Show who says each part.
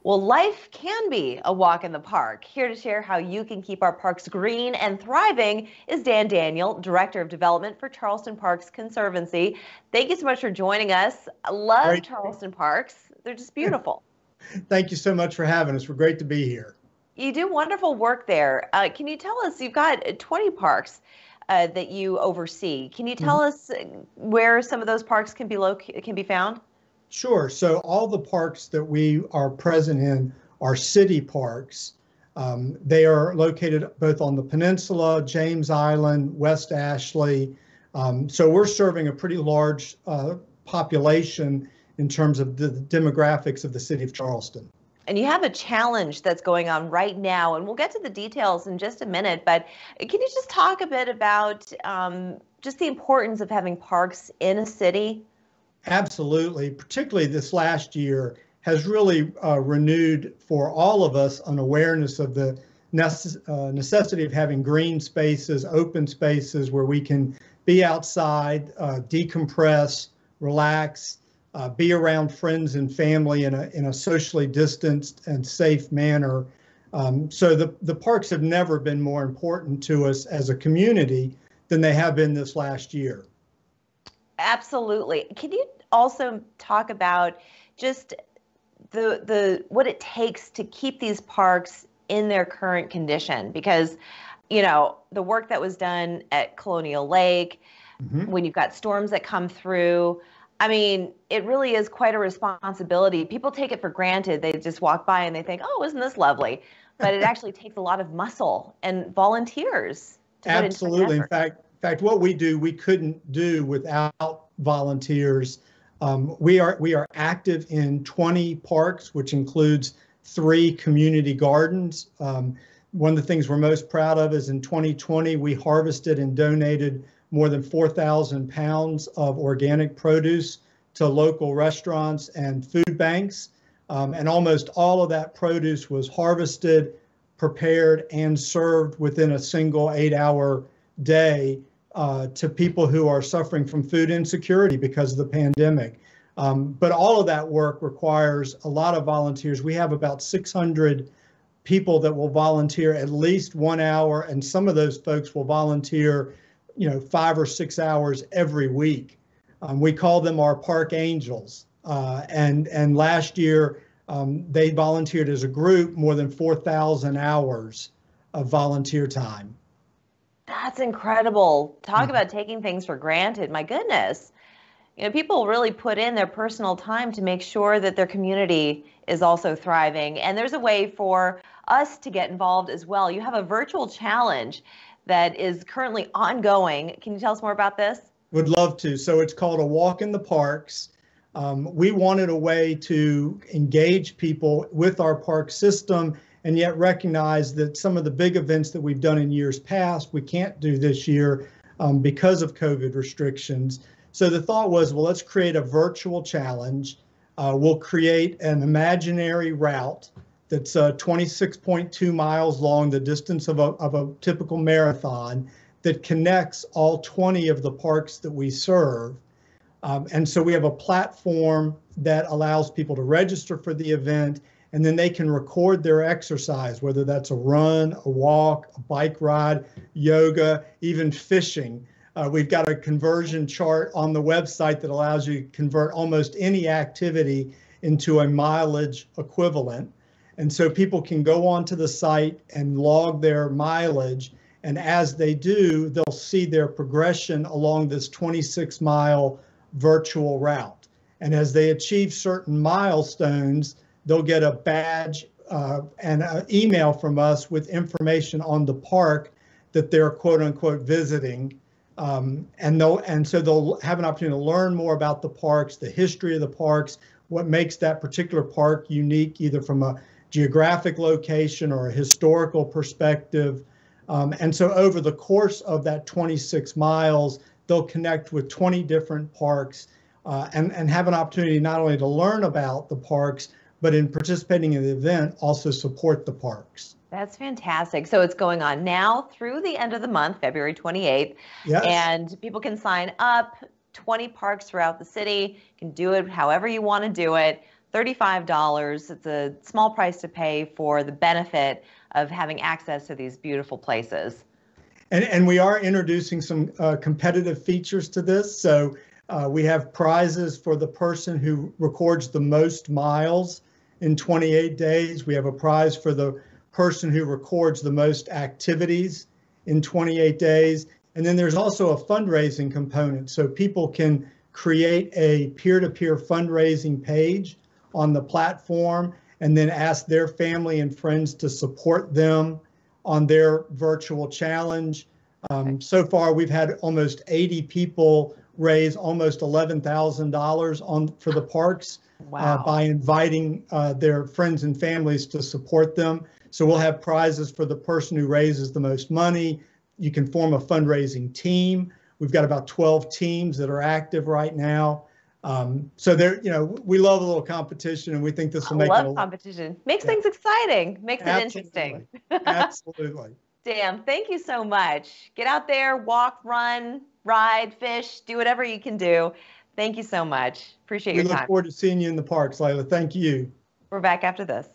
Speaker 1: Well, life can be a walk in the park. Here to share how you can keep our parks green and thriving is Dan Daniel, Director of Development for Charleston Parks Conservancy. Thank you so much for joining us. I love
Speaker 2: Great.
Speaker 1: Charleston Parks. They're just beautiful.
Speaker 2: Thank you so much for having us. We're great to be here.
Speaker 1: You do wonderful work there. Can you tell us, you've got 20 parks that you oversee. Can you tell us where some of those parks can be found?
Speaker 2: Sure. So all the parks that we are present in are city parks. They are located both on the peninsula, James Island, West Ashley. So we're serving a pretty large population in terms of the demographics of the city of Charleston.
Speaker 1: And you have a challenge that's going on right now, and we'll get to the details in just a minute, but can you just talk a bit about just the importance of having parks in a city?
Speaker 2: Absolutely. Particularly this last year has really renewed for all of us an awareness of the necessity of having green spaces, open spaces where we can be outside, decompress, relax, be around friends and family in a socially distanced and safe manner. So the parks have never been more important to us as a community than they have been this last year.
Speaker 1: Absolutely. Can you also talk about just the what it takes to keep these parks in their current condition? Because, you know, the work that was done at Colonial Lake, when you've got storms that come through, I mean, it really is quite a responsibility. People take it for granted. They just walk by and they think, oh, isn't this lovely? But it actually takes a lot of muscle and volunteers to put into
Speaker 2: Absolutely.
Speaker 1: an effort.
Speaker 2: In fact, what we do, we couldn't do without volunteers. We are active in 20 parks, which includes 3 community gardens. One of the things we're most proud of is in 2020, we harvested and donated more than 4,000 pounds of organic produce to local restaurants and food banks. And almost all of that produce was harvested, prepared, and served within a single 8-hour day to people who are suffering from food insecurity because of the pandemic. But all of that work requires a lot of volunteers. We have about 600 people that will volunteer at least 1 hour, and some of those folks will volunteer 5 or 6 hours every week. We call them our park angels. And last year, they volunteered as a group more than 4,000 hours of volunteer time.
Speaker 1: That's incredible. Talk about taking things for granted. My goodness. People really put in their personal time to make sure that their community is also thriving. And there's a way for us to get involved as well. You have a virtual challenge that is currently ongoing. Can you tell us more about this?
Speaker 2: Would love to. So it's called A Walk in the Parks. We wanted a way to engage people with our park system and yet recognize that some of the big events that we've done in years past, we can't do this year because of COVID restrictions. So the thought was, well, let's create a virtual challenge. We'll create an imaginary route that's 26.2 miles long, the distance of a typical marathon, that connects all 20 of the parks that we serve. And so we have a platform that allows people to register for the event, and then they can record their exercise, whether that's a run, a walk, a bike ride, yoga, even fishing. We've got a conversion chart on the website that allows you to convert almost any activity into a mileage equivalent. And so people can go onto the site and log their mileage. And as they do, they'll see their progression along this 26-mile virtual route. And as they achieve certain milestones, they'll get a badge and an email from us with information on the park that they're quote unquote visiting. And so they'll have an opportunity to learn more about the parks, the history of the parks, what makes that particular park unique, either from a geographic location or a historical perspective. And so over the course of that 26 miles, they'll connect with 20 different parks and have an opportunity not only to learn about the parks, but in participating in the event, also support the parks.
Speaker 1: That's fantastic. So it's going on now through the end of the month, February 28th.
Speaker 2: Yes.
Speaker 1: And people can sign up, 20 parks throughout the city. You can do it however you want to do it. $35. It's a small price to pay for the benefit of having access to these beautiful places.
Speaker 2: And we are introducing some competitive features to this. So we have prizes for the person who records the most miles in 28 days. We have a prize for the person who records the most activities in 28 days. And then there's also a fundraising component. So people can create a peer-to-peer fundraising page on the platform and then ask their family and friends to support them on their virtual challenge. So far, we've had almost 80 people raise almost $11,000 for the parks.
Speaker 1: Wow.
Speaker 2: By inviting their friends and families to support them. So we'll have prizes for the person who raises the most money. You can form a fundraising team. We've got about 12 teams that are active right now. So there, we love a little competition, and we think this will make it a lot.
Speaker 1: Competition. Makes things exciting. Makes it interesting.
Speaker 2: Absolutely.
Speaker 1: Dan, thank you so much. Get out there, walk, run, ride, fish, do whatever you can do. Thank you so much. Appreciate your time.
Speaker 2: We look forward to seeing you in the parks, Leyla. Thank you.
Speaker 1: We're back after this.